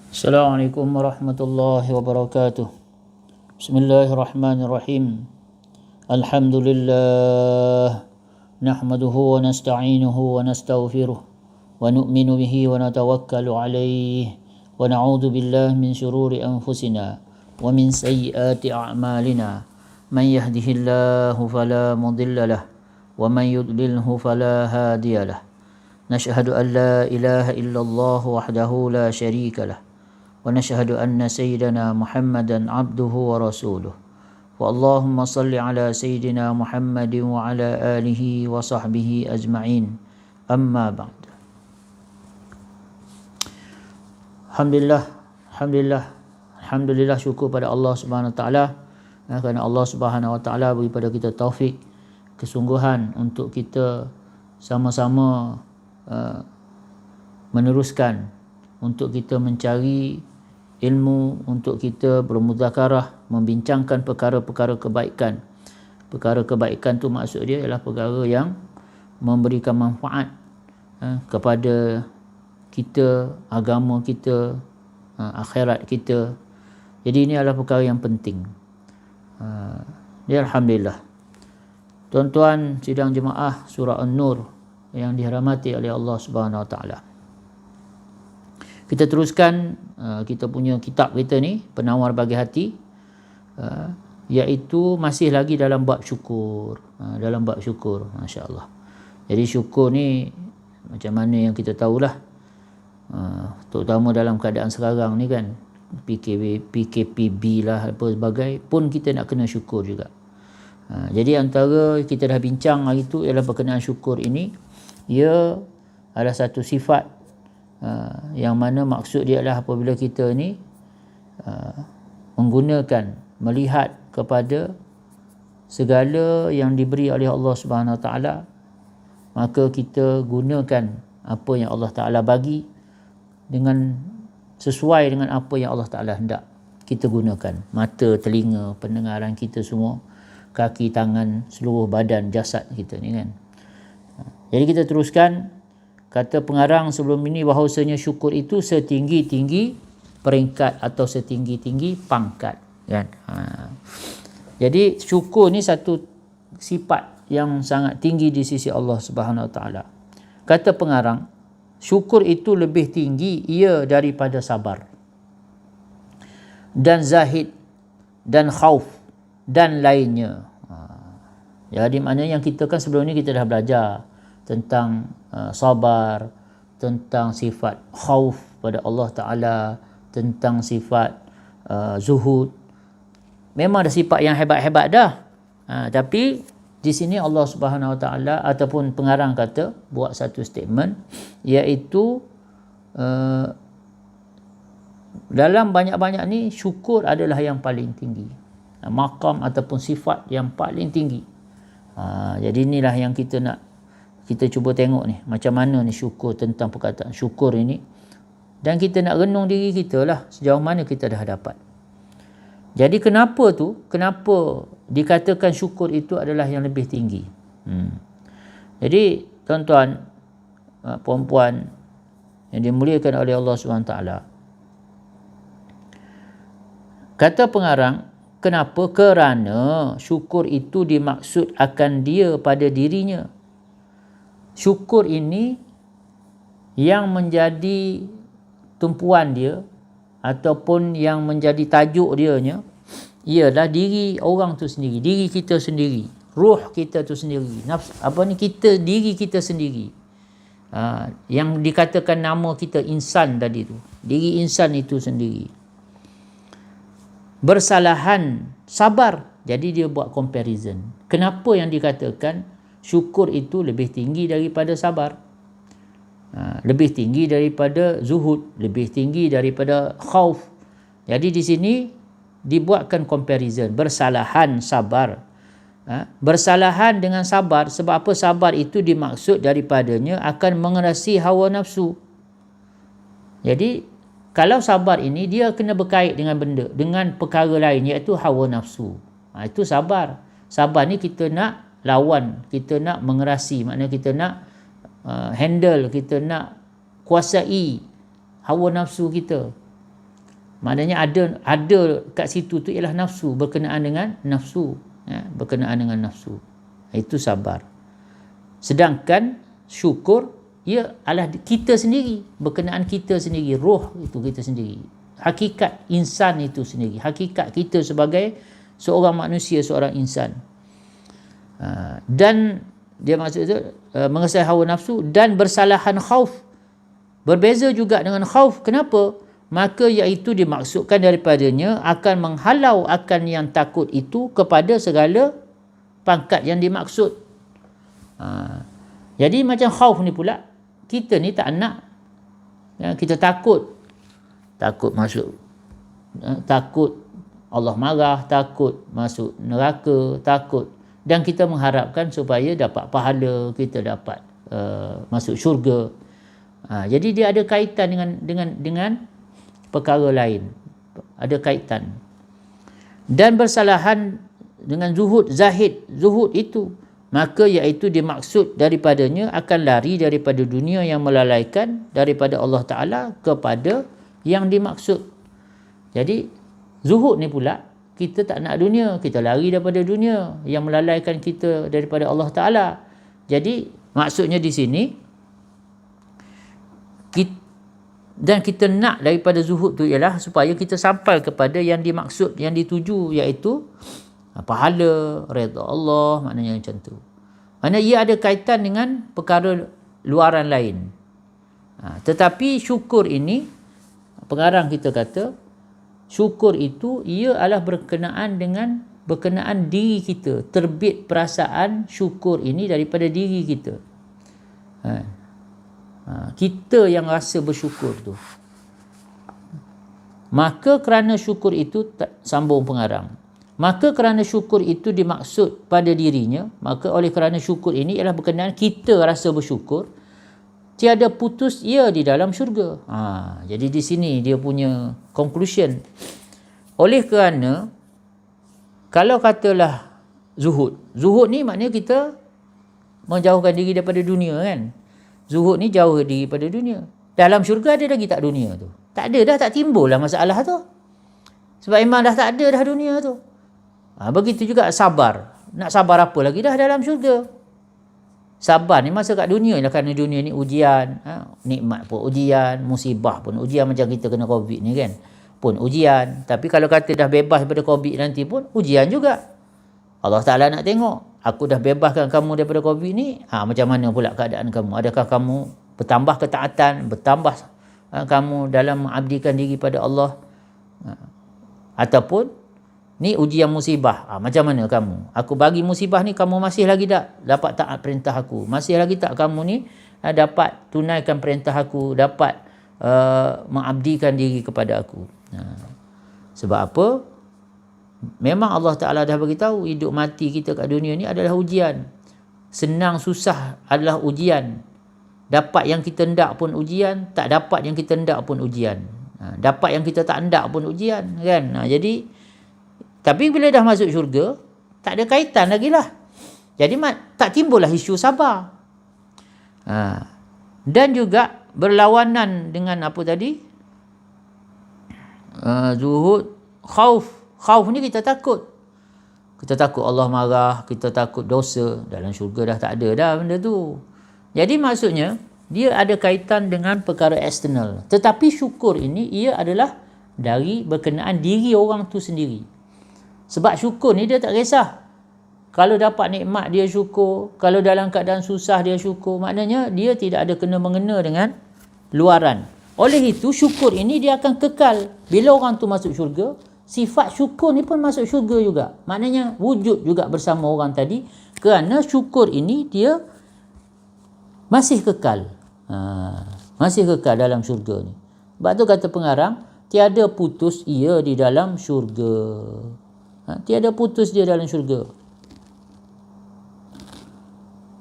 Assalamualaikum warahmatullahi wabarakatuh. Bismillahirrahmanirrahim. Alhamdulillah. Nahmaduhu wa nasta'inuhu wa nastaghfiruh. Wa nu'minu bihi wa natawakkalu alayhi. Wa na'udhu billahi min syururi anfusina. Wa min sayyiati a'malina. Man yahdihillahu fala mudilla lah. Wa man yudlilhu fala hadiya lah. Nashhadu an la ilaha illallah wahdahu la syarika lah. ونشهد أن سيدنا محمدا عبده ورسوله واللهم صل على سيدنا محمد وعلى آله وصحبه أجمعين أما بعد. Alhamdulillah syukur pada Allah Subhanahu Wa Taala kerana Allah Subhanahu Wa Taala beri pada kita taufik, kesungguhan untuk kita sama-sama meneruskan untuk kita mencari ilmu, untuk kita bermudzakarah, membincangkan perkara-perkara kebaikan. Perkara kebaikan tu maksud dia ialah perkara yang memberikan manfaat kepada kita, agama kita, akhirat kita. Jadi ini adalah perkara yang penting. Ya, alhamdulillah. Tuan-tuan sidang jemaah surah An-Nur yang dirahmati oleh Allah Subhanahu Wa Taala. Kita teruskan kita punya kitab kita ni, Penawar Bagi Hati, iaitu masih lagi dalam bab syukur. Dalam bab syukur, masya-Allah. Jadi syukur ni macam mana yang kita tahulah, terutama dalam keadaan sekarang ni kan, PKPB lah apa sebagai, pun kita nak kena syukur juga. Jadi antara kita dah bincang hari tu ialah berkenaan syukur ini, ia adalah satu sifat yang mana maksud dia adalah apabila kita ni menggunakan, melihat kepada segala yang diberi oleh Allah Subhanahu Wa Taala, maka kita gunakan apa yang Allah Taala bagi dengan sesuai dengan apa yang Allah Taala hendak kita gunakan. Mata, telinga, pendengaran kita semua, kaki, tangan, seluruh badan, jasad kita ni kan. Jadi kita teruskan. Kata pengarang sebelum ini bahawasanya syukur itu setinggi-tinggi peringkat atau setinggi-tinggi pangkat kan. Jadi syukur ni satu sifat yang sangat tinggi di sisi Allah Subhanahu Wa Taala. Kata pengarang, syukur itu lebih tinggi ia daripada sabar dan zahid dan khauf dan lainnya. Jadi maknanya yang kita kan sebelum ni kita dah belajar tentang sabar, tentang sifat khauf pada Allah Ta'ala, tentang sifat zuhud. Memang ada sifat yang hebat-hebat dah. Tapi di sini Allah Subhanahu Wa Ta'ala ataupun pengarang kata, buat satu statement, iaitu dalam banyak-banyak ni syukur adalah yang paling tinggi. Maqam ataupun sifat yang paling tinggi. Jadi inilah yang kita cuba tengok ni, macam mana ni syukur, tentang perkataan syukur ini. Dan kita nak renung diri kita lah, sejauh mana kita dah dapat. Jadi kenapa dikatakan syukur itu adalah yang lebih tinggi. Jadi tuan-tuan, puan-puan yang dimuliakan oleh Allah SWT, kata pengarang, kenapa? Kerana syukur itu dimaksud akan dia pada dirinya. Syukur ini yang menjadi tumpuan dia ataupun yang menjadi tajuk dianya ialah diri orang tu sendiri, diri kita sendiri, ruh kita tu sendiri, diri kita sendiri. Yang dikatakan nama kita insan tadi tu, diri insan itu sendiri. Bersalahan, sabar. Jadi dia buat comparison. Kenapa yang dikatakan syukur itu lebih tinggi daripada sabar, lebih tinggi daripada zuhud, lebih tinggi daripada khauf. Jadi di sini dibuatkan comparison, bersalahan, sabar. Bersalahan dengan sabar, sebab apa? Sabar itu dimaksud daripadanya akan mengerasi hawa nafsu. Jadi kalau sabar ini dia kena berkait dengan benda, dengan perkara lain, iaitu hawa nafsu. Itu sabar. Sabar ni kita nak lawan, kita nak mengerasi, maknanya kita nak handle, kita nak kuasai hawa nafsu kita. Maknanya ada kat situ tu ialah nafsu, berkenaan dengan nafsu, berkenaan dengan nafsu. Itu sabar. Sedangkan syukur ia adalah kita sendiri, berkenaan kita sendiri, roh itu kita sendiri, hakikat insan itu sendiri, hakikat kita sebagai seorang manusia, seorang insan. Dan dia maksud itu mengesai hawa nafsu dan bersalahan khauf. Berbeza juga dengan khauf. Kenapa? Maka iaitu dimaksudkan daripadanya akan menghalau akan yang takut itu kepada segala pangkat yang dimaksud. Jadi macam khauf ni pula, kita ni tak nak, kita takut masuk, takut Allah marah, takut masuk neraka, takut, dan kita mengharapkan supaya dapat pahala, kita dapat masuk syurga. Jadi dia ada kaitan dengan perkara lain, ada kaitan. Dan bersalahan dengan zuhud itu, maka iaitu dimaksud daripadanya akan lari daripada dunia yang melalaikan daripada Allah Ta'ala kepada yang dimaksud. Jadi zuhud ni pula, kita tak nak dunia, kita lari daripada dunia yang melalaikan kita daripada Allah Ta'ala. Jadi maksudnya di sini, dan kita nak daripada zuhud tu ialah supaya kita sampai kepada yang dimaksud, yang dituju, iaitu pahala, redha Allah, maknanya macam tu. Maknanya ia ada kaitan dengan perkara luaran lain. Tetapi syukur ini, pengarang kita kata, syukur itu ia adalah berkenaan diri kita. Terbit perasaan syukur ini daripada diri kita. Kita yang rasa bersyukur tu. Maka kerana syukur itu, sambung pengarang, maka kerana syukur itu dimaksud pada dirinya, maka oleh kerana syukur ini ialah berkenaan kita rasa bersyukur, tiada putus ia di dalam syurga. Jadi di sini dia punya conclusion. Oleh kerana kalau katalah zuhud ni maknanya kita menjauhkan diri daripada dunia kan. Zuhud ni jauh diri daripada dunia. Dalam syurga ada lagi tak dunia tu? Tak ada dah, tak timbul lah masalah tu. Sebab memang dah tak ada dah dunia tu. Begitu juga sabar. Nak sabar apa lagi dah dalam syurga? Sabar ni masa kat dunia lah, kerana dunia ni ujian, nikmat pun ujian, musibah pun ujian, macam kita kena COVID ni kan, pun ujian. Tapi kalau kata dah bebas daripada COVID nanti pun ujian juga. Allah Ta'ala nak tengok, aku dah bebaskan kamu daripada COVID ni, macam mana pula keadaan kamu? Adakah kamu bertambah ketaatan, bertambah kamu dalam mengabdikan diri pada Allah, ataupun ni ujian musibah, macam mana kamu? Aku bagi musibah ni, kamu masih lagi tak dapat taat perintah aku? Masih lagi tak kamu ni dapat tunaikan perintah aku, dapat mengabdikan diri kepada aku? Sebab apa? Memang Allah Ta'ala dah beritahu, hidup mati kita kat dunia ni adalah ujian. Senang susah adalah ujian. Dapat yang kita hendak pun ujian, tak dapat yang kita hendak pun ujian. Dapat yang kita tak hendak pun ujian kan. Jadi tapi bila dah masuk syurga, tak ada kaitan lagi lah. Jadi tak timbullah isu sabar. Dan juga berlawanan dengan apa tadi? Zuhud, khauf. Khauf ni kita takut. Kita takut Allah marah, kita takut dosa. Dalam syurga dah tak ada dah benda tu. Jadi maksudnya, dia ada kaitan dengan perkara eksternal. Tetapi syukur ini, ia adalah dari berkenaan diri orang tu sendiri. Sebab syukur ni dia tak kisah. Kalau dapat nikmat dia syukur, kalau dalam keadaan susah dia syukur. Maknanya dia tidak ada kena-mengena dengan luaran. Oleh itu syukur ini dia akan kekal. Bila orang tu masuk syurga, sifat syukur ni pun masuk syurga juga. Maknanya wujud juga bersama orang tadi, kerana syukur ini dia masih kekal. Masih kekal dalam syurga ni. Sebab tu kata pengarang, tiada putus ia di dalam syurga. Tiada putus dia dalam syurga.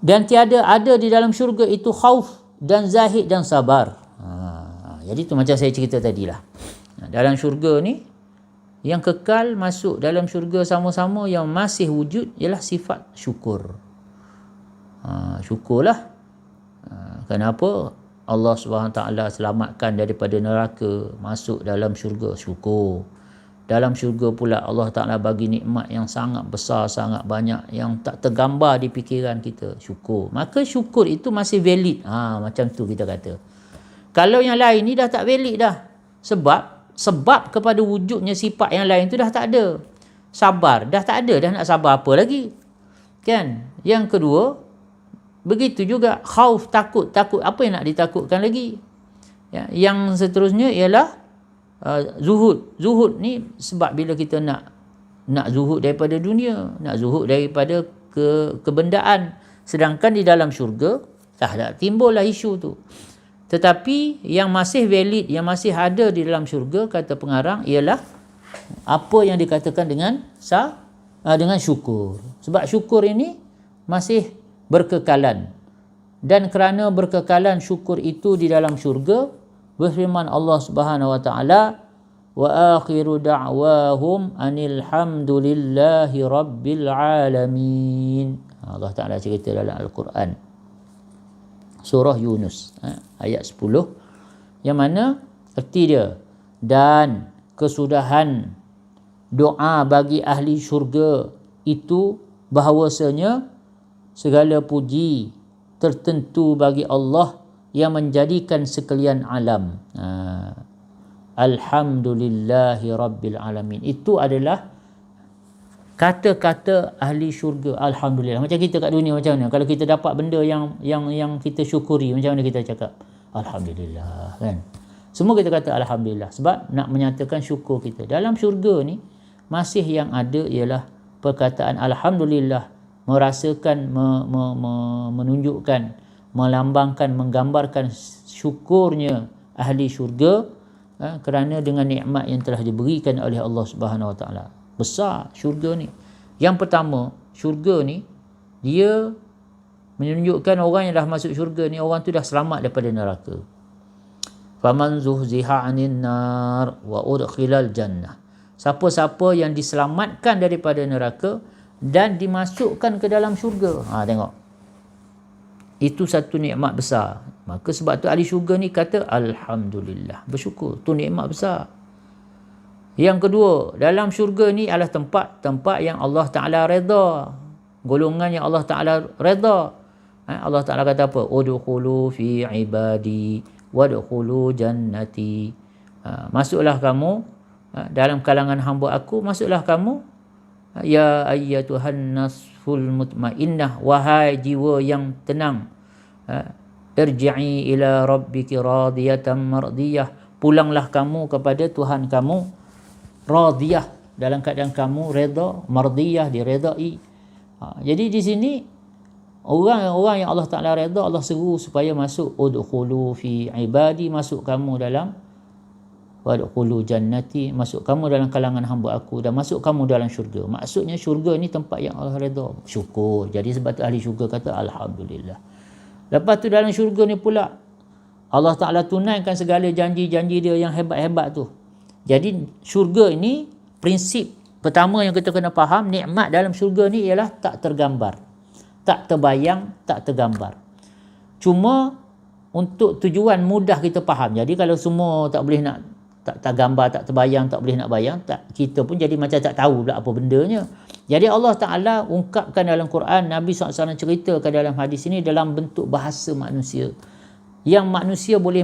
Dan tiada ada di dalam syurga itu khauf dan zahid dan sabar. Jadi tu macam saya cerita tadilah. Dalam syurga ni, yang kekal masuk dalam syurga sama-sama, yang masih wujud ialah sifat syukur. Syukurlah. Kenapa? Allah SWT selamatkan daripada neraka, masuk dalam syurga, syukur. Dalam syurga pula Allah Ta'ala bagi nikmat yang sangat besar, sangat banyak, yang tak tergambar di fikiran kita, syukur. Maka syukur itu masih valid. Macam tu kita kata. Kalau yang lain ni dah tak valid dah. Sebab kepada wujudnya sifat yang lain tu dah tak ada. Sabar dah tak ada, dah nak sabar apa lagi? Kan? Yang kedua, begitu juga khauf, takut apa yang nak ditakutkan lagi? Ya, yang seterusnya ialah zuhud ni, sebab bila kita nak zuhud daripada dunia, nak zuhud daripada kebendaan, sedangkan di dalam syurga tak timbullah isu tu. Tetapi yang masih valid, yang masih ada di dalam syurga, kata pengarang, ialah apa yang dikatakan dengan syukur. Sebab syukur ini masih berkekalan, dan kerana berkekalan syukur itu di dalam syurga, berfirman Allah Subhanahu wa taala, wa akhiru da'wahum anil hamdulillahi rabbil alamin. Allah Taala cerita dalam Al-Quran, surah Yunus ayat 10, yang mana erti dia, dan kesudahan doa bagi ahli syurga itu bahawasanya segala puji tertentu bagi Allah yang menjadikan sekalian alam. Alhamdulillahi Rabbil Alamin. Itu adalah kata-kata ahli syurga. Alhamdulillah. Macam kita kat dunia macam mana? Kalau kita dapat benda yang kita syukuri, macam mana kita cakap? Alhamdulillah, kan? Semua kita kata Alhamdulillah. Sebab nak menyatakan syukur kita. Dalam syurga ni, masih yang ada ialah perkataan Alhamdulillah, merasakan, menunjukkan, melambangkan, menggambarkan syukurnya ahli syurga kerana dengan nikmat yang telah diberikan oleh Allah Subhanahu Wa Taala. Besar syurga ni. Yang pertama, syurga ni dia menunjukkan orang yang dah masuk syurga ni, orang tu dah selamat daripada neraka. Faman zuhziha 'anil nar wa udkhilal jannah. Siapa-siapa yang diselamatkan daripada neraka dan dimasukkan ke dalam syurga. Tengok. Itu satu nikmat besar. Maka sebab tu ahli syurga ni kata Alhamdulillah, bersyukur. Tu nikmat besar. Yang kedua, dalam syurga ni adalah tempat yang Allah Ta'ala redha. Golongan yang Allah Ta'ala redha. Allah Ta'ala kata apa? Udkhulu fi ibadi wadkhulu jannati. Masuklah kamu dalam kalangan hamba aku, masuklah kamu, ya ayyatuhan nasful mutmainnah, wahai jiwa yang tenang, irji'i ila rabbiki radiyatan mardiyah, pulanglah kamu kepada Tuhan kamu, radiyah, dalam keadaan kamu redha, mardiyah, diredai. Jadi di sini orang-orang yang Allah Ta'ala redha, Allah seru supaya masuk, udkhulu fi ibadi, masuk kamu dalam, wadkhulu jannati, masuk kamu dalam kalangan hamba aku, dan masuk kamu dalam syurga. Maksudnya syurga ni tempat yang Allah redha. Syukur. Jadi sebab tu ahli syurga kata Alhamdulillah. Lepas tu dalam syurga ni pula Allah Ta'ala tunaikan segala janji-janji dia yang hebat-hebat tu. Jadi syurga ini, prinsip pertama yang kita kena faham, nikmat dalam syurga ni ialah tak tergambar, tak terbayang, tak tergambar. Cuma untuk tujuan mudah kita faham. Jadi kalau semua tak boleh nak, tak gambar, tak terbayang, tak boleh nak bayang, kita pun jadi macam tak tahu pula apa bendanya. Jadi Allah Ta'ala ungkapkan dalam Quran, Nabi SAW ceritakan dalam hadis ini dalam bentuk bahasa manusia, yang manusia boleh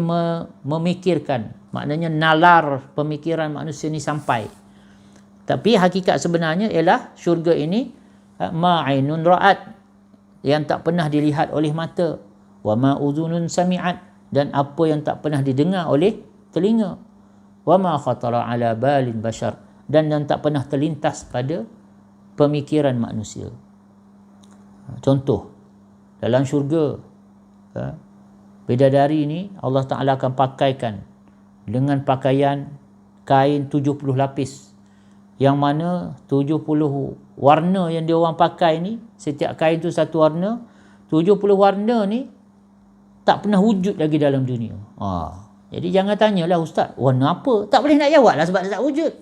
memikirkan. Maknanya nalar pemikiran manusia ni sampai. Tapi hakikat sebenarnya ialah syurga ini ma'ainun ra'at, yang tak pernah dilihat oleh mata, wa ma'udhunun sami'at, dan apa yang tak pernah didengar oleh telinga, wa ma khatara ala balin bashar, dan yang tak pernah terlintas pada pemikiran manusia. Contoh, dalam syurga, bidadari ni Allah Ta'ala akan pakaikan dengan pakaian kain 70 lapis, yang mana 70 warna yang dia orang pakai ni, setiap kain tu satu warna, 70 warna ni tak pernah wujud lagi dalam dunia. Jadi jangan tanyalah, ustaz, warna apa? Tak boleh nak jawab lah sebab dia tak wujud.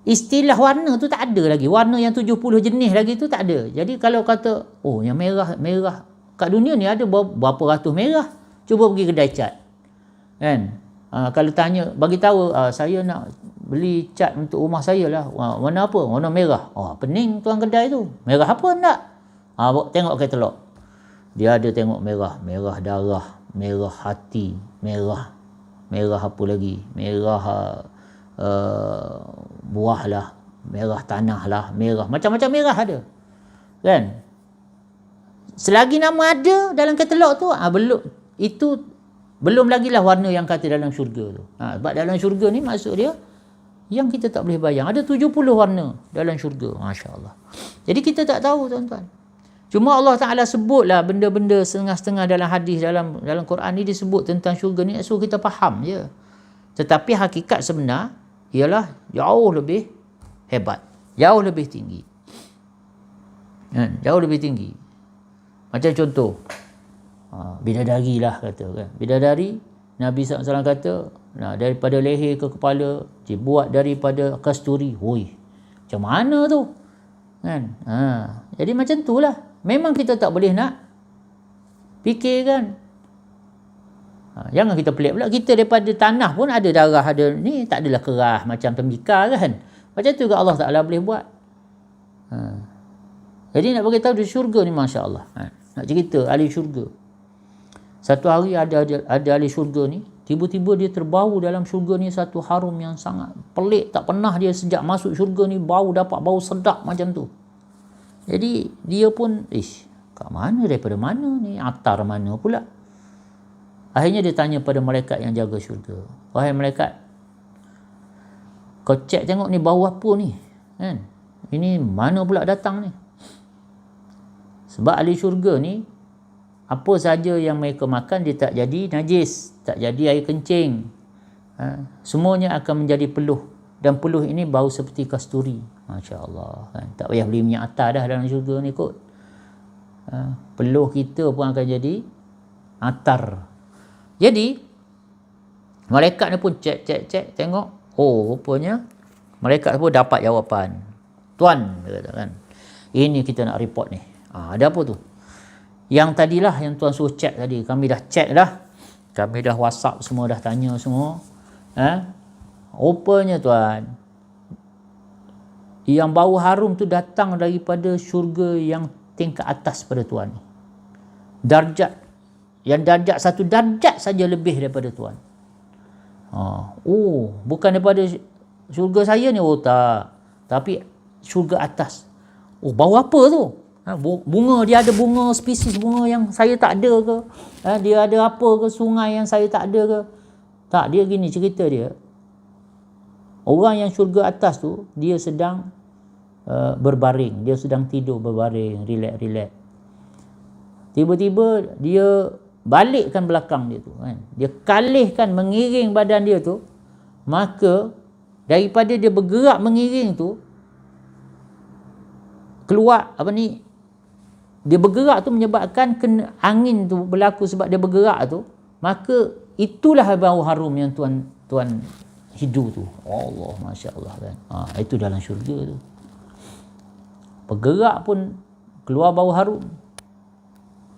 Istilah warna tu tak ada lagi. Warna yang 70 jenis lagi tu tak ada. Jadi kalau kata, yang merah kat dunia ni ada berapa ratus merah. Cuba pergi kedai cat. Kan? Kalau tanya, bagi tahu saya nak beli cat untuk rumah saya lah. Warna apa? Warna merah. Pening tuan kedai tu. Merah apa nak? Tengok katalog. Dia ada tengok merah. Merah darah. Merah hati. Merah apa lagi? Merah buah lah. Merah tanah lah. Merah. Macam-macam merah ada. Kan? Selagi nama ada dalam katalog tu, belum lagi lah warna yang kata dalam syurga tu. Sebab dalam syurga ni maksud dia yang kita tak boleh bayang. Ada 70 warna dalam syurga. Masya Allah. Jadi kita tak tahu tuan-tuan. Cuma Allah Ta'ala sebutlah benda-benda setengah-setengah dalam hadis, dalam Quran ni disebut tentang syurga ni, suruh kita faham je. Tetapi hakikat sebenar ialah jauh lebih hebat. Jauh lebih tinggi. Jauh lebih tinggi. Macam contoh, bidadari lah kata kan. Bidadari, Nabi SAW kata, daripada leher ke kepala dibuat daripada kasturi. Macam mana tu? Kan? Jadi macam tu lah. Memang kita tak boleh nak fikir kan. Jangan kita pelik pula. Kita daripada tanah pun ada darah, ada ni, tak adalah kerah macam tembikar kan. Macam tu juga Allah Ta'ala boleh buat. Jadi nak bagi tahu di syurga ni, Masya Allah. Nak cerita ahli syurga. Satu hari ada ahli syurga ni, tiba-tiba dia terbau dalam syurga ni satu harum yang sangat pelik. Tak pernah dia sejak masuk syurga ni dapat bau sedap macam tu. Jadi dia pun, kat mana, daripada mana ni, atar mana pula. Akhirnya dia tanya pada malaikat yang jaga syurga, wahai malaikat, kau cek tengok ni bau apa ni kan? Ini mana pula datang ni? Sebab ahli syurga ni, apa saja yang mereka makan dia tak jadi najis, tak jadi air kencing. Semuanya akan menjadi peluh. Dan peluh ini bau seperti kasturi. Masya Allah. Kan? Tak payah beli minyak atar dah dalam syurga ni kot. Peluh kita pun akan jadi atar. Jadi, malaikat ni pun cek, tengok. Rupanya malaikat pun dapat jawapan. Tuan, dia kata kan, ini kita nak report ni. Ada apa tu? Yang tadilah yang tuan suruh cek tadi, kami dah cek dah. Kami dah WhatsApp semua, dah tanya semua. Rupanya tuan, yang bau harum tu datang daripada syurga yang tingkat atas pada tuan. Darjat. Yang darjat satu darjat saja lebih daripada tuan. Bukan daripada syurga saya ni. Tak. Tapi syurga atas. Bau apa tu? Bunga, dia ada bunga, spesies bunga yang saya tak ada ke? Dia ada apa ke, sungai yang saya tak ada ke? Tak, dia gini cerita dia. Orang yang syurga atas tu, dia sedang berbaring, dia sedang tidur berbaring, relax. Tiba-tiba dia balikkan belakang dia tu kan. Dia kalihkan, mengiring badan dia tu. Maka daripada dia bergerak mengiring tu, keluar dia bergerak tu menyebabkan angin tu berlaku sebab dia bergerak tu, maka itulah bau harum yang tuan hidu tu. Allah, Masya Allah kan. Itu dalam syurga tu. Bergerak pun keluar bau harum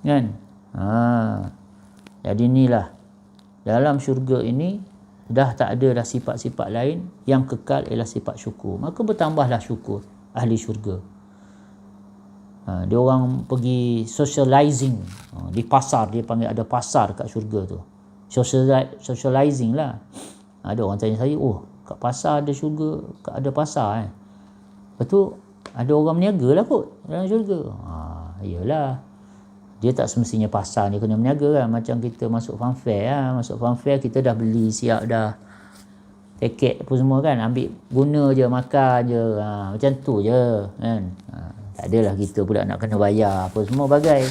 kan. Jadi inilah, dalam syurga ini dah tak ada dah sifat-sifat lain, yang kekal ialah sifat syukur. Maka bertambahlah syukur ahli syurga. Dia orang pergi socializing di pasar, dia panggil ada pasar kat syurga tu. Socializing lah. Ada orang tanya saya, kat pasar ada syurga, ada pasar Lepas tu ada orang berniaga lah kot dalam syurga. Iyalah, dia tak semestinya pasar ni kena berniaga kan. Macam kita masuk funfair masuk funfair kita dah beli siap dah tiket apa semua kan, ambil guna je, makan je, macam tu je kan. Tak adalah kita pula nak kena bayar apa semua bagai.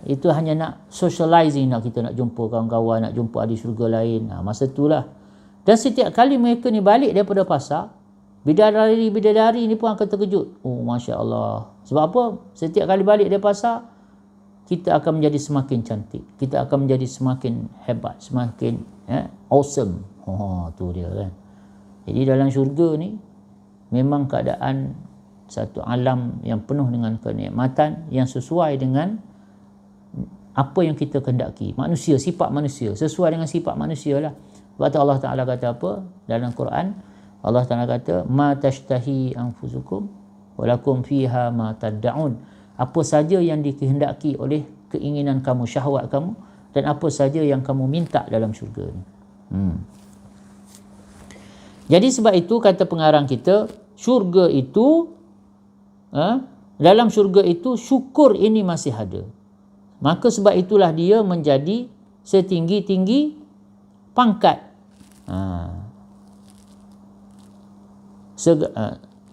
Itu hanya nak socializing, nak kita nak jumpa kawan-kawan, nak jumpa ahli syurga lain. Masa itulah. Dan setiap kali mereka ni balik daripada pasar, bidadari ni pun akan terkejut. Masya Allah. Sebab apa? Setiap kali balik dari pasar, kita akan menjadi semakin cantik. Kita akan menjadi semakin hebat, semakin awesome. Tu dia kan. Jadi dalam syurga ni, memang keadaan satu alam yang penuh dengan kenikmatan yang sesuai dengan apa yang kita kehendaki. Manusia, sifat manusia, sesuai dengan sifat manusia lah. Sebab tu Allah Ta'ala kata apa dalam Quran? Allah Ta'ala kata, ma tashtahi anfusukum walakum fiha ma tad'un. Apa saja yang dikehendaki oleh keinginan kamu, syahwat kamu, dan apa saja yang kamu minta dalam syurga ni. Jadi sebab itu kata pengarang kita, syurga itu, dalam syurga itu syukur ini masih ada. Maka sebab itulah dia menjadi setinggi-tinggi pangkat.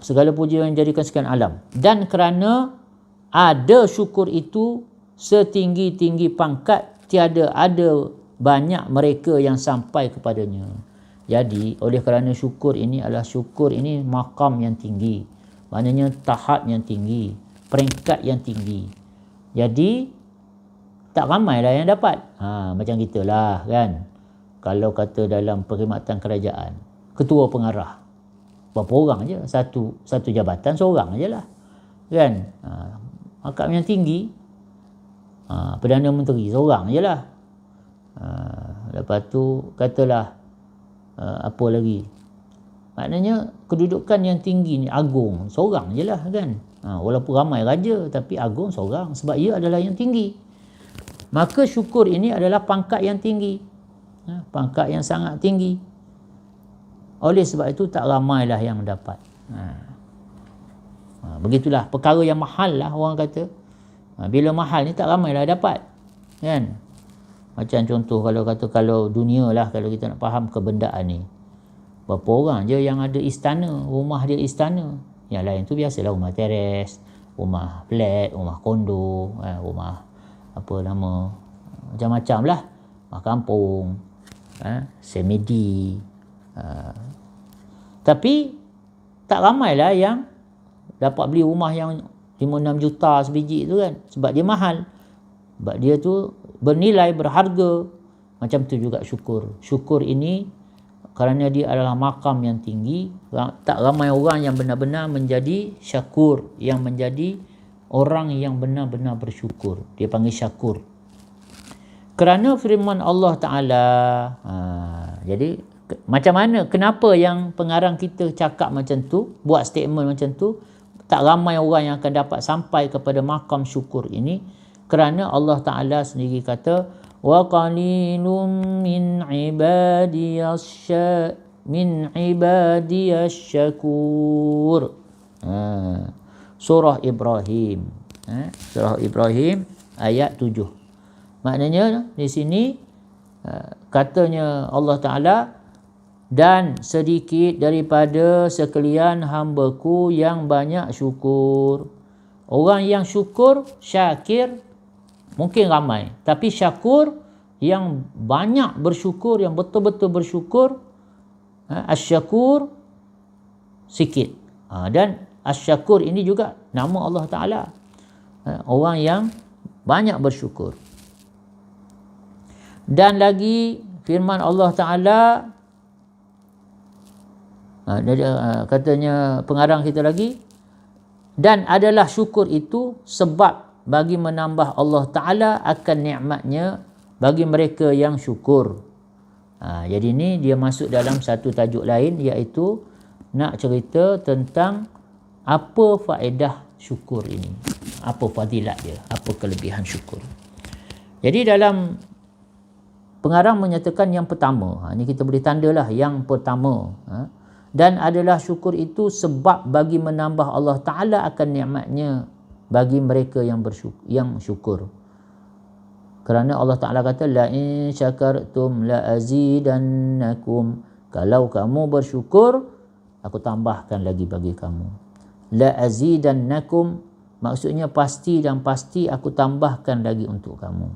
Segala puji yang dijadikan sekian alam. Dan kerana ada syukur itu setinggi-tinggi pangkat, tiada ada banyak mereka yang sampai kepadanya. Jadi oleh kerana syukur ini maqam yang tinggi, maknanya tahap yang tinggi, peringkat yang tinggi. Jadi tak ramailah yang dapat. Macam gitulah kan. Kalau kata dalam perkhidmatan kerajaan, ketua pengarah berapa orang je, satu jabatan seorang je lah kan. Maqam yang tinggi, Perdana Menteri seorang je lah. Lepas tu katalah apa lagi, maknanya kedudukan yang tinggi ni, agung seorang je lah kan. Walaupun ramai raja tapi agung seorang, sebab ia adalah yang tinggi. Maka syukur ini adalah pangkat yang tinggi, pangkat yang sangat tinggi. Oleh sebab itu tak ramailah yang dapat. Begitulah, perkara yang mahal lah orang kata. Bila mahal ni tak ramailah dapat kan. Macam contoh kalau dunia lah, kalau kita nak faham kebendaan ni, berapa orang je yang ada istana, rumah dia istana. Yang lain tu biasalah rumah teres, rumah flat, rumah kondo, rumah apa nama, macam-macam lah, rumah kampung, semedi. Tapi tak ramailah yang dapat beli rumah yang 5-6 juta sebiji tu kan. Sebab dia mahal, sebab dia tu bernilai, berharga. Macam tu juga syukur. Syukur ini kerana dia adalah maqam yang tinggi, tak ramai orang yang benar-benar menjadi syakur, yang menjadi orang yang benar-benar bersyukur. Dia panggil syakur. Kerana firman Allah Ta'ala. Jadi macam mana, kenapa yang pengarang kita cakap macam tu, buat statement macam tu, tak ramai orang yang akan dapat sampai kepada maqam syukur ini? Kerana Allah Ta'ala sendiri kata, wa qalilum min ibadiyas syakur. Surah Ibrahim, surah Ibrahim ayat 7. Maknanya di sini katanya Allah Ta'ala, dan sedikit daripada sekalian hamba-Ku yang banyak syukur. Orang yang syukur, syakir, mungkin ramai. Tapi syakur, yang banyak bersyukur, yang betul-betul bersyukur, asyakur, sikit. Dan asyakur ini juga nama Allah Ta'ala. Orang yang banyak bersyukur. Dan lagi firman Allah Ta'ala, katanya pengarang kita lagi, dan adalah syukur itu sebab bagi menambah Allah Ta'ala akan nikmatnya bagi mereka yang syukur. Jadi ni dia masuk dalam satu tajuk lain, iaitu nak cerita tentang apa faedah syukur ini, apa fadilat dia, apa kelebihan syukur. Jadi dalam pengarang menyatakan yang pertama, ni kita boleh tandalah yang pertama, dan adalah syukur itu sebab bagi menambah Allah Ta'ala akan nikmatnya bagi mereka yang syukur. Kerana Allah Ta'ala kata, la in syakartum la azidannakum. Kalau kamu bersyukur, aku tambahkan lagi bagi kamu. La azidannakum, maksudnya pasti dan pasti aku tambahkan lagi untuk kamu.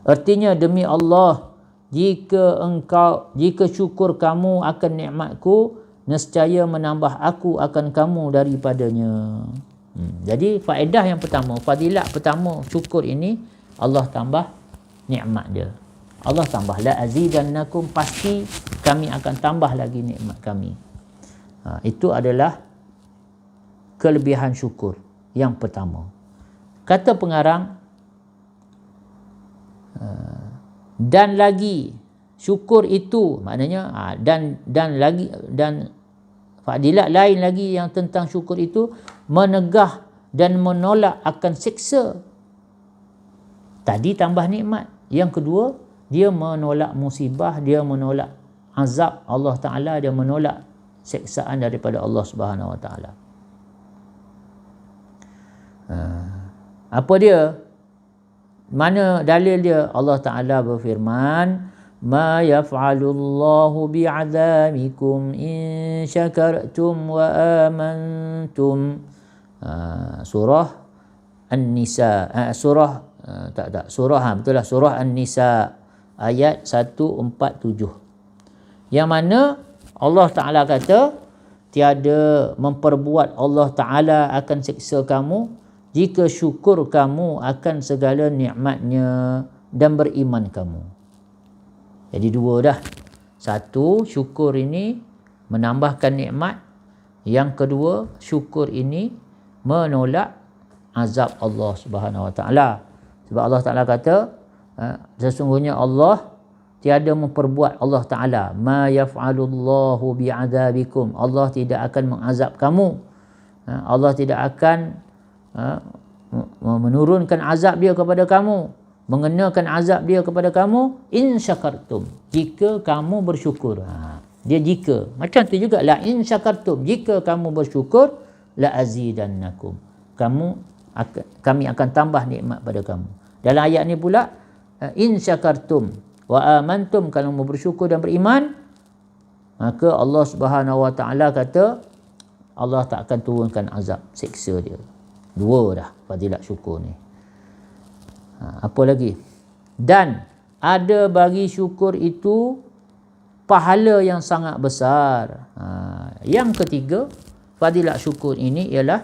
Artinya demi Allah, jika syukur kamu akan nikmatku, nescaya menambah aku akan kamu daripadanya. Jadi faedah yang pertama, fadilat pertama syukur ini, Allah tambah nikmat dia. Allah tambah, la azidannakum, pasti kami akan tambah lagi nikmat kami. Itu adalah kelebihan syukur yang pertama. Kata pengarang, Dan lagi syukur itu maknanya dan fadilat lain lagi yang tentang syukur itu menegah dan menolak akan siksa. Tadi tambah nikmat. Yang kedua, dia menolak musibah, dia menolak azab Allah Ta'ala, dia menolak siksaan daripada Allah Subhanahu Wa Ta'ala. Apa dia? Mana dalil dia? Allah Ta'ala berfirman, ma yaf'alullahu bi'adzabikum in syakartum wa amantum. Surah An-Nisa, surah An-Nisa ayat 147. Yang mana Allah Ta'ala kata tiada memperbuat Allah Ta'ala akan siksa kamu jika syukur kamu akan segala nikmatnya dan beriman kamu. Jadi dua dah. Satu, syukur ini menambahkan nikmat. Yang kedua, syukur ini menolak azab Allah Subhanahu Wa Ta'ala. Sebab Allah Ta'ala kata sesungguhnya Allah tiada memperbuat Allah Ta'ala ma yaf'alullahu bi'adzabikum. Allah tidak akan mengazab kamu. Allah tidak akan menurunkan azab dia kepada kamu, mengenakan azab dia kepada kamu in syakartum, jika kamu bersyukur. Dia jika, macam tu juga la in syakartum, jika kamu bersyukur la azidannakum, kami akan tambah nikmat pada kamu. Dalam ayat ni pula in syakartum wa amantum, kalau kamu bersyukur dan beriman, maka Allah Subhanahu Wa Ta'ala kata Allah tak akan turunkan azab, siksa dia. Dua dah fadilat syukur ni. Apa lagi? Dan ada bagi syukur itu pahala yang sangat besar. Yang ketiga, fadilat syukur ini ialah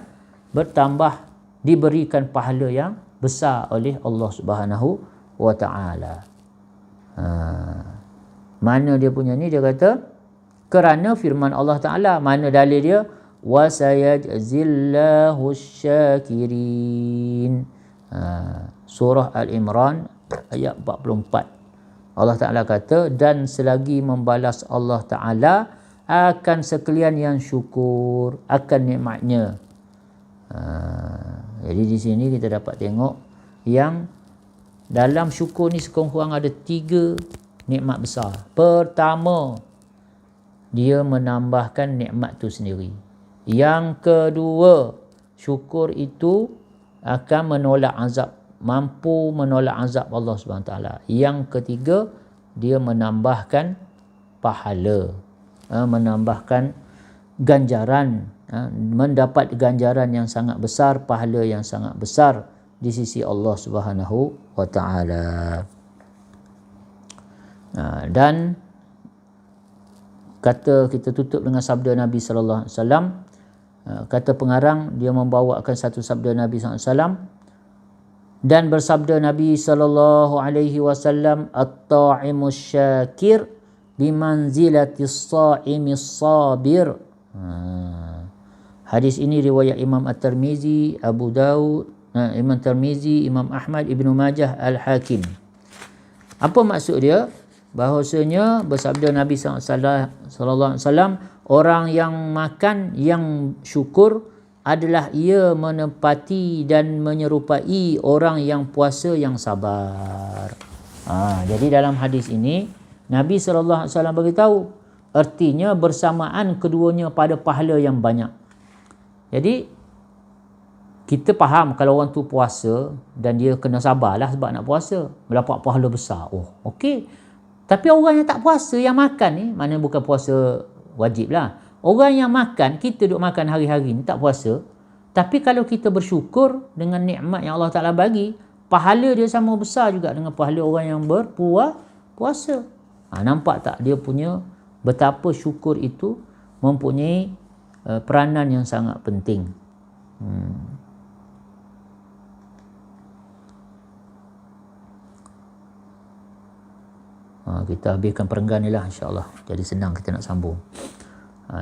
bertambah, diberikan pahala yang besar oleh Allah Subhanahu Wa Ta'ala. Mana dia punya ni? Dia kata kerana firman Allah Ta'ala. Mana dalil dia? Wa sayajzillahu syakirin. Surah Al-Imran ayat 44. Allah Ta'ala kata, dan selagi membalas Allah Ta'ala akan sekalian yang syukur akan nikmatnya. Jadi di sini kita dapat tengok yang dalam syukur ni sekurang-kurang ada 3 nikmat besar. Pertama, dia menambahkan nikmat tu sendiri. Yang kedua, syukur itu akan menolak azab, mampu menolak azab Allah Subhanahu Taala. Yang ketiga, dia menambahkan pahala, menambahkan ganjaran, mendapat ganjaran yang sangat besar, pahala yang sangat besar di sisi Allah Subhanahu Wa Taala. Dan kata kita tutup dengan sabda Nabi sallallahu alaihi wasallam. Kata pengarang, dia membawakan satu sabda Nabi sallallahu alaihi wasallam, dan bersabda Nabi sallallahu alaihi wasallam, at-ta'imus syakir bimanzilatis sha'imis sabir. Hadis ini riwayat Imam At-Tirmizi, Abu Daud, Imam Tirmizi, Imam Ahmad, Ibnu Majah, Al-Hakim. Apa maksud dia? Bahawasanya bersabda Nabi sallallahu alaihi wasallam, orang yang makan yang syukur adalah ia menepati dan menyerupai orang yang puasa yang sabar. Jadi dalam hadis ini Nabi sallallahu alaihi wasallam beritahu, artinya bersamaan keduanya pada pahala yang banyak. Jadi kita faham kalau orang tu puasa dan dia kena sabarlah sebab nak puasa, mendapat pahala besar. Oh, okey. Tapi orang yang tak puasa, yang makan ni, mana bukan puasa wajib lah. Orang yang makan, kita duk makan hari-hari ni tak puasa. Tapi kalau kita bersyukur dengan nikmat yang Allah Ta'ala bagi, pahala dia sama besar juga dengan pahala orang yang berpuasa. Nampak tak dia punya betapa syukur itu mempunyai peranan yang sangat penting. Kita habiskan perenggan ni lah insya-Allah. Jadi senang kita nak sambung.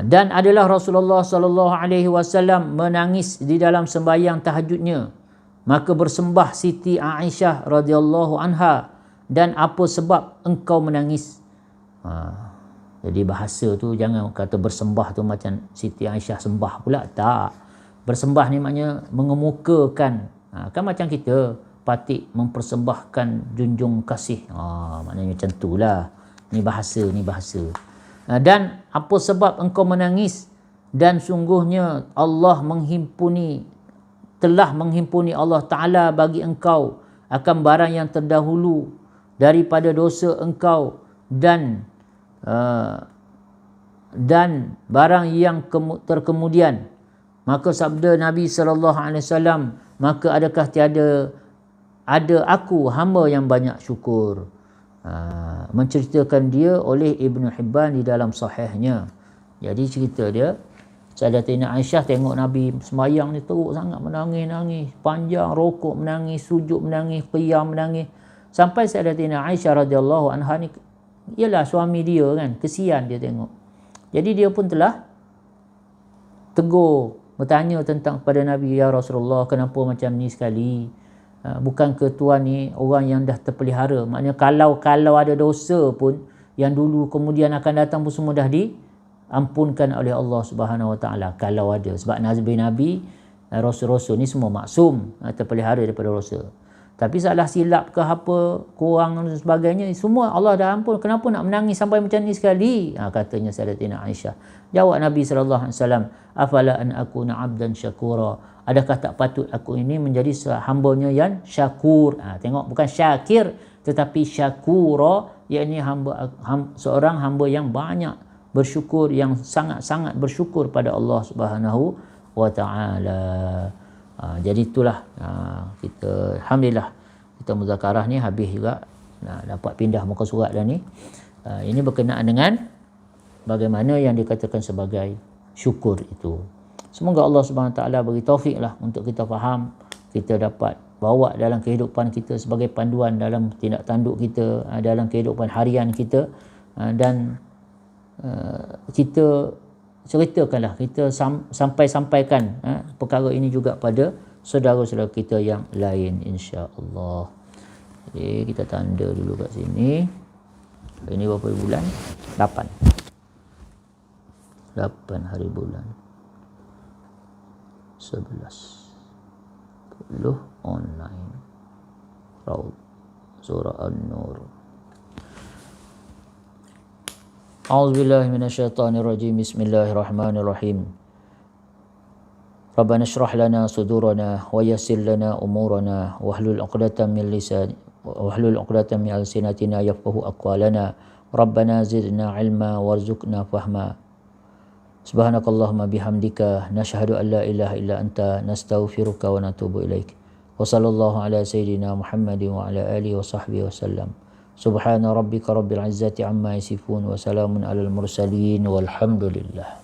Dan adalah Rasulullah sallallahu alaihi wasallam menangis di dalam sembahyang tahajudnya. Maka bersembah Siti Aisyah radhiyallahu anha, dan apa sebab engkau menangis. Jadi bahasa tu jangan kata bersembah tu macam Siti Aisyah sembah pula, tak. Bersembah ni maknanya mengemukakan, kan macam kita patik mempersembahkan junjung kasih, maknanya macam itulah. Ni bahasa. Dan apa sebab engkau menangis, dan sungguhnya telah menghimpuni Allah Ta'ala bagi engkau akan barang yang terdahulu daripada dosa engkau, dan barang yang terkemudian. Maka sabda Nabi SAW, maka adakah ada aku hamba yang banyak syukur. Menceritakan dia oleh Ibn Hibban di dalam sahihnya. Jadi cerita dia, Sayyidatina Aisyah tengok Nabi sembahyang ni teruk sangat, menangis panjang, rokok menangis, sujud menangis, qiyam menangis, sampai Sayyidatina Aisyah radhiyallahu anha ni, ialah suami dia kan, kesian dia tengok. Jadi dia pun telah tegur, bertanya tentang kepada Nabi, ya Rasulullah, kenapa macam ni sekali? Bukankah tuan ni orang yang dah terpelihara? Maknanya kalau ada dosa pun yang dulu kemudian akan datang pun semua dah diampunkan oleh Allah Subhanahu Wa Taala, kalau ada. Sebab Nabi, Rasul-Rasul ni semua maksum, terpelihara daripada dosa. Tapi salah silap ke apa, kurang dan sebagainya, semua Allah dah ampun. Kenapa nak menangis sampai macam ni sekali? Katanya Sayyidatina Aisyah. Jawab Nabi SAW, afala an akuna abdan syakura. Adakah tak patut aku ini menjadi hambanya yang syakur? Tengok, bukan syakir tetapi syakura, yakni seorang hamba yang banyak bersyukur, yang sangat-sangat bersyukur pada Allah Subhanahu Wa Taala. Jadi itulah, kita alhamdulillah kita muzakarah ni habis juga, dapat pindah muka surat dah ni. Ini berkenaan dengan bagaimana yang dikatakan sebagai syukur itu. Semoga Allah Subhanahu Taala bagi taufik lah untuk kita faham, kita dapat bawa dalam kehidupan kita sebagai panduan dalam tindak tanduk kita, dalam kehidupan harian kita, dan kita ceritakanlah, kita sampaikan perkara ini juga pada saudara-saudara kita yang lain, insya-Allah. Jadi kita tanda dulu kat sini. Ini berapa bulan? 8 hari bulan 11 online Raud surah An-Nur. A'udzubillahi minasyaitonirrajim. Bismillahirrahmanirrahim. Rabbana shrah lana sudurana wa yassir lana umurana wahlul 'uqdatam min alsinatina yafqahu aqwalana. Rabbana zidna ilma warzuqna fahma. Subhanakallahumma bihamdika nashhadu an la ilaha illa anta nastaghfiruka wa natubu ilaik. Wa sallallahu ala sayyidina Muhammadin wa ala alihi wa sahbihi wasallam. Subhana rabbika rabbil izzati amma yasifun wa salamun alal mursalin walhamdulillah.